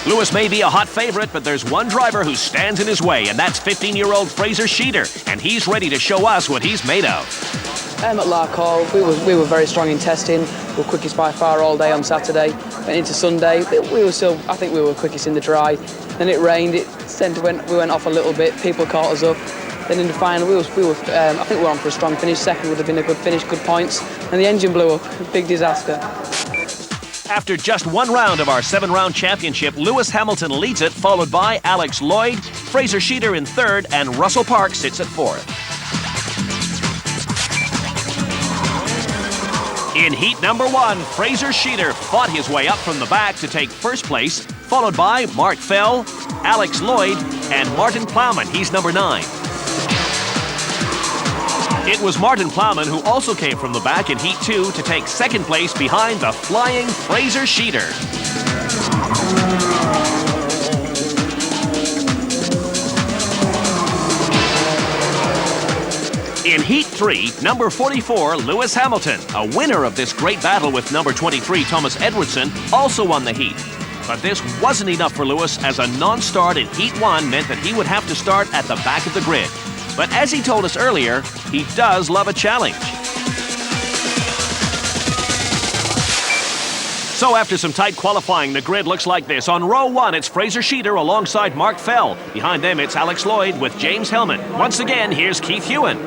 Lewis may be a hot favorite, but there's one driver who stands in his way, and that's 15-year-old Fraser Sheeter, and he's ready to show us what he's made of. At Larkhall, we were very strong in testing. We were quickest by far all day on Saturday. Went into Sunday, we were still, I think we were quickest in the dry. Then it rained, we went off a little bit, people caught us up. Then in the final, I think we were on for a strong finish. Second would have been a good finish, good points. And the engine blew up, big disaster. After just one round of our 7-round championship, Lewis Hamilton leads it, followed by Alex Lloyd, Fraser Sheeter in third, and Russell Park sits at fourth. In heat number 1, Fraser Sheeter fought his way up from the back to take first place, followed by Mark Fell, Alex Lloyd, and Martin Plowman. He's number 9. It was Martin Plowman who also came from the back in heat 2 to take second place behind the flying Fraser Sheeter. In Heat 3, number 44, Lewis Hamilton, a winner of this great battle with number 23, Thomas Edwardson, also won the heat. But this wasn't enough for Lewis, as a non-start in Heat 1 meant that he would have to start at the back of the grid. But as he told us earlier, he does love a challenge. So after some tight qualifying, the grid looks like this. On row 1, it's Fraser Sheeter alongside Mark Fell. Behind them, it's Alex Lloyd with James Hellman. Once again, here's Keith Hewen.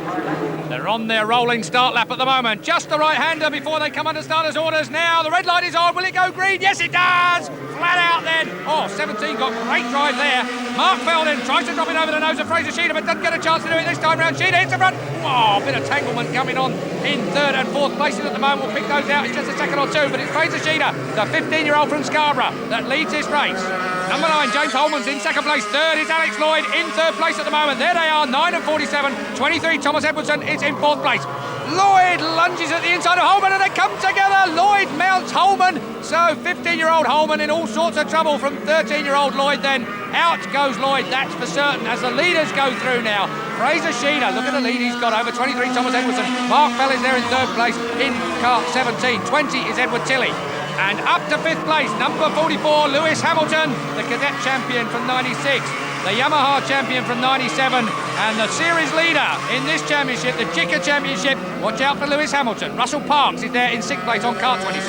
They're on their rolling start lap at the moment. Just the right-hander before they come under starters' orders. Now the red light is on. Will it go green? Yes, it does. Flat out then. Oh, 17 got great drive there. Mark Fell then tries to drop it over the nose of Fraser Sheeter, but doesn't get a chance to do it this time round. Sheeter hits the front. Oh, a bit of tanglement coming on in third and fourth places at the moment. We'll pick those out in just a second or two, but it's Fraser Sheeter, the 15-year-old from Scarborough, that leads this race. Number 9, James Holman's in second place. Third is Alex Lloyd in third place at the moment. There they are, 9 and 47. 23, Thomas Edwardson is in fourth place. Lloyd lunges at the inside of Holman and they come together. Lloyd mounts Holman. So 15-year-old Holman in all sorts of trouble from 13-year-old Lloyd then. Out goes Lloyd, that's for certain, as the leaders go through now. Fraser Sheeter, look at the lead he's got over 23, Thomas Edwardson. Mark Fell is there in third place in kart 17. 20 is Edward Tilley. And up to fifth place, number 44, Lewis Hamilton, the cadet champion from 96. The Yamaha champion from 97, and the series leader in this championship, the JICA championship. Watch out for Lewis Hamilton. Russell Parks is there in sixth place on kart 26.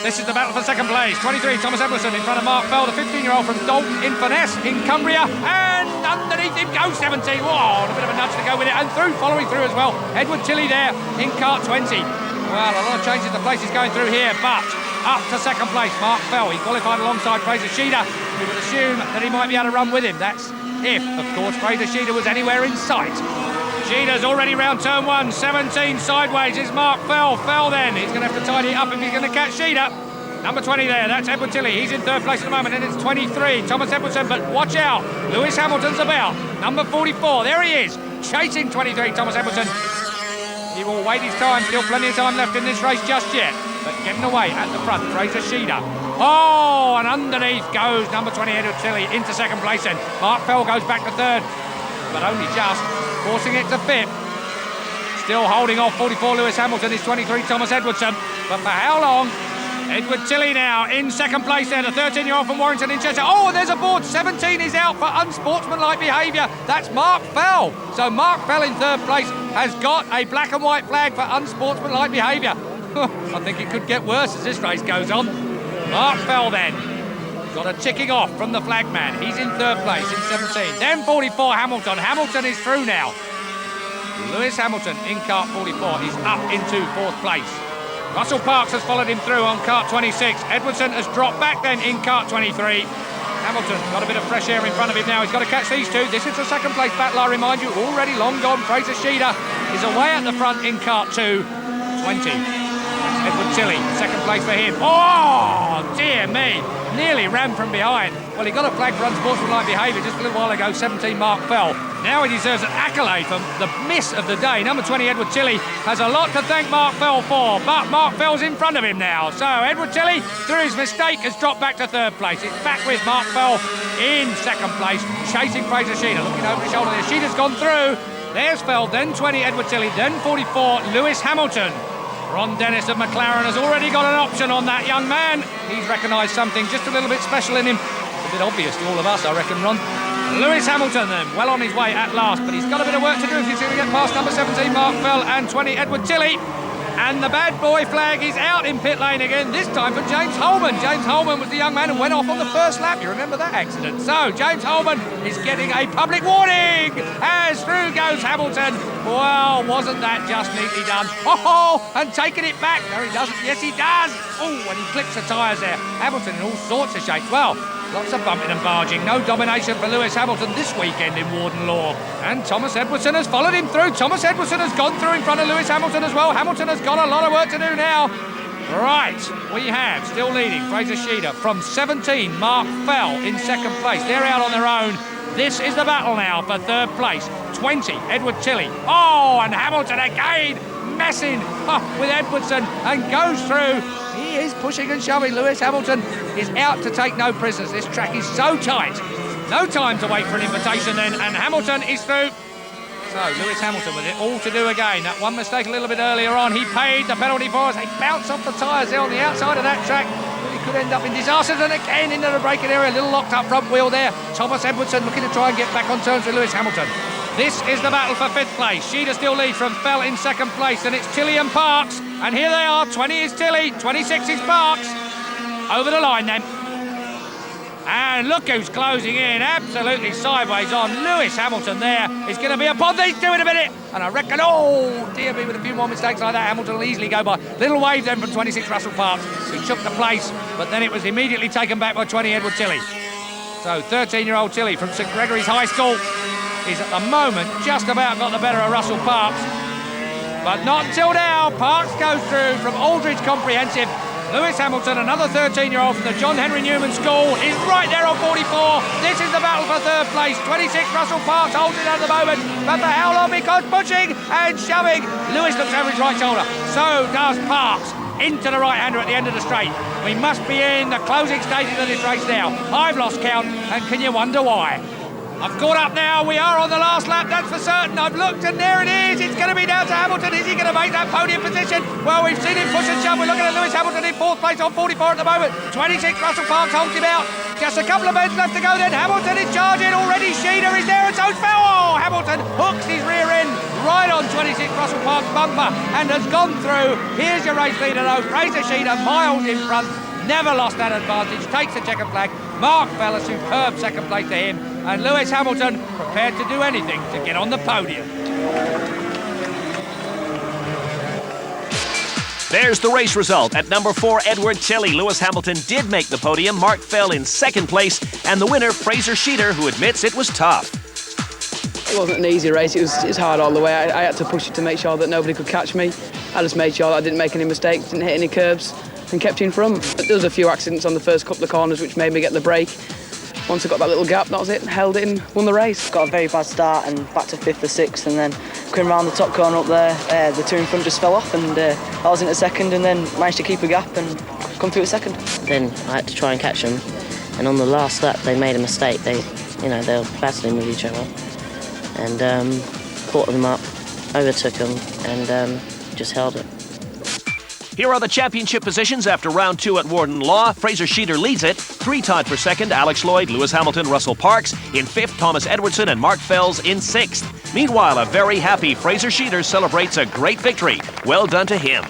This is the battle for second place. 23, Thomas Edwardson in front of Mark Fell, the 15-year-old from Dalton in Finesse in Cumbria, and underneath him goes 17. Whoa, a bit of a nudge to go with it, and through, following through as well, Edward Tilley there in kart 20. Well, a lot of changes the places going through here, but up to second place, Mark Fell. He qualified alongside Fraser Sheeter. We would assume that he might be able to run with him. That's if, of course, Fraser Sheeter was anywhere in sight. Sheeter's already round turn 1, 17 sideways is Mark Fell. Fell then, he's going to have to tidy it up if he's going to catch Sheeter. Number 20 there, that's Edward Tilley. He's in third place at the moment, and it's 23, Thomas Edwardson. But watch out, Lewis Hamilton's about. Number 44, there he is, chasing 23, Thomas Edwardson. He will wait his time, still plenty of time left in this race just yet. But getting away at the front, Fraser Sheeter. Oh, and underneath goes number 20, Edward Tilley, into second place then. Mark Fell goes back to third, but only just, forcing it to fifth. Still holding off 44, Lewis Hamilton, is 23, Thomas Edwardson. But for how long? Edward Tilley now in second place there, the 13-year-old from Warrington in Cheshire. Oh, and there's a board. 17 is out for unsportsmanlike behaviour. That's Mark Fell. So Mark Fell in third place has got a black and white flag for unsportsmanlike behaviour. I think it could get worse as this race goes on. Mark Fell then got a ticking off from the flagman. He's in third place in 17. Then 44, Hamilton. Hamilton is through now. Lewis Hamilton in kart 44 is up into fourth place. Russell Parks has followed him through on kart 26. Edwardson has dropped back then in kart 23. Hamilton got a bit of fresh air in front of him now. He's got to catch these two. This is the second place battle, I remind you. Already long gone. Fraser Sheeter is away at the front in kart 2. 20. Edward Tilley, second place for him. Oh, dear me. Nearly ran from behind. Well, he got a flag for unsportsmanlike behaviour just a little while ago. 17, Mark Fell. Now he deserves an accolade for the miss of the day. Number 20, Edward Tilley, has a lot to thank Mark Fell for, but Mark Fell's in front of him now. So Edward Tilley, through his mistake, has dropped back to third place. It's back with Mark Fell in second place, chasing Fraser Sheeter, looking over his shoulder there. Sheeter's gone through. There's Fell, then 20, Edward Tilley, then 44, Lewis Hamilton. Ron Dennis of McLaren has already got an option on that young man. He's recognised something just a little bit special in him It's a bit obvious to all of us, I reckon, Ron. Lewis Hamilton then, well on his way at last, but he's got a bit of work to do if he's going to get past number 17 Mark Fell and 20 Edward Tilley. And the bad boy flag is out in pit lane again, this time for James Holman. James Holman was the young man who went off on the first lap. You remember that accident? So James Holman is getting a public warning as through goes Hamilton. Well, wasn't that just neatly done? Oh, and taking it back. No, he doesn't. Yes, he does. Oh, and he clips the tyres there. Hamilton in all sorts of shapes. Well, lots of bumping and barging. No domination for Lewis Hamilton this weekend in Warden Law. And Thomas Edwardson has followed him through. Thomas Edwardson has gone through in front of Lewis Hamilton as well. Hamilton has got a lot of work to do now. Right, we have still leading Fraser Sheeder from 17, Mark Fell in second place. They're out on their own. This is the battle now for third place. 20, Edward Tilley. Oh, and Hamilton again messing with Edwardson and goes through. He is pushing and shoving. Lewis Hamilton is out to take no prisoners. This track is so tight. No time to wait for an invitation then, and Hamilton is through. So Lewis Hamilton with it all to do again. That one mistake a little bit earlier on, he paid the penalty for us. They bounce off the tyres there on the outside of that track. He could end up in disaster, and again into the braking area. A little locked up front wheel there. Thomas Edwardson looking to try and get back on terms with Lewis Hamilton. This is the battle for fifth place. Sheeder still lead from Fell in second place, and it's Tilley and Parks. And here they are, 20 is Tilley, 26 is Parks. Over the line then. And look who's closing in, absolutely sideways on. Lewis Hamilton there is going to be upon these two in a minute. And I reckon, oh dear me, with a few more mistakes like that, Hamilton will easily go by. Little wave then from 26 Russell Parks. He took the place, but then it was immediately taken back by 20 Edward Tilley. So 13-year-old Tilley from St Gregory's High School is at the moment just about got the better of Russell Parks. But not until now. Parks goes through from Aldridge Comprehensive. Lewis Hamilton, another 13-year-old from the John Henry Newman School, is right there on 44. This is the battle for third place. 26 Russell Parks holds it at the moment. But for how long? Because pushing and shoving. Lewis looks over his right shoulder. So does Parks. Into the right-hander at the end of the straight. We must be in the closing stages of this race now. I've lost count, and can you wonder why? I've caught up now. We are on the last lap, that's for certain. I've looked, and there it is. It's going to be down to Hamilton. Is he going to make that podium position? Well, we've seen him push and shove. We're looking at Lewis Hamilton in fourth place on 44 at the moment. 26 Russell Parks holds him out. Just a couple of bends left to go then. Hamilton is charging already. Sheeder is there, and so's Fell. Oh, Hamilton hooks his rear end right on 26 Russell Parks' bumper and has gone through. Here's your race leader though. Fraser Sheeder miles in front. Never lost that advantage. Takes the checkered flag. Mark Fell, a superb second place to him. And Lewis Hamilton prepared to do anything to get on the podium. There's the race result. At number 4, Edward Tilley. Lewis Hamilton did make the podium. Mark Fell in second place. And the winner, Fraser Sheeder, who admits it was tough. It wasn't an easy race. It was hard all the way. I had to push it to make sure that nobody could catch me. I just made sure that I didn't make any mistakes, didn't hit any curbs, and kept in front. But there was a few accidents on the first couple of corners which made me get the break. Once I got that little gap, that was it, held it and won the race. Got a very bad start and back to 5th or 6th, and then coming around the top corner up there, the two in front just fell off, and I was into second, and then managed to keep a gap and come through a second. Then I had to try and catch them, and on the last lap they made a mistake. They were battling with each other, and caught them up, overtook them, and just held it. Here are the championship positions after round 2 at Warden Law. Fraser Sheeder leads it. 3 tied for second, Alex Lloyd, Lewis Hamilton, Russell Parks. In 5th, Thomas Edwardson and Mark Fells in 6th. Meanwhile, a very happy Fraser Sheeder celebrates a great victory. Well done to him.